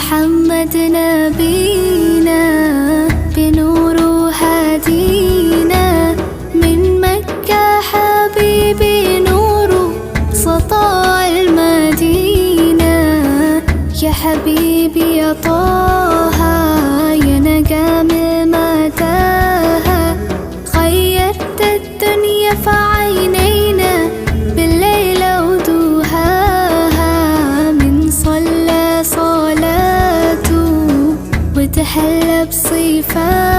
محمد نبينا بنور هدينا من مكة حبيبي نور سطاع المدينة. يا حبيبي يا طه يا نجم متاهة غيرت الدنيا في عينينا بالليل ودوهاها. من صلى صلاته وتحلى بصفاته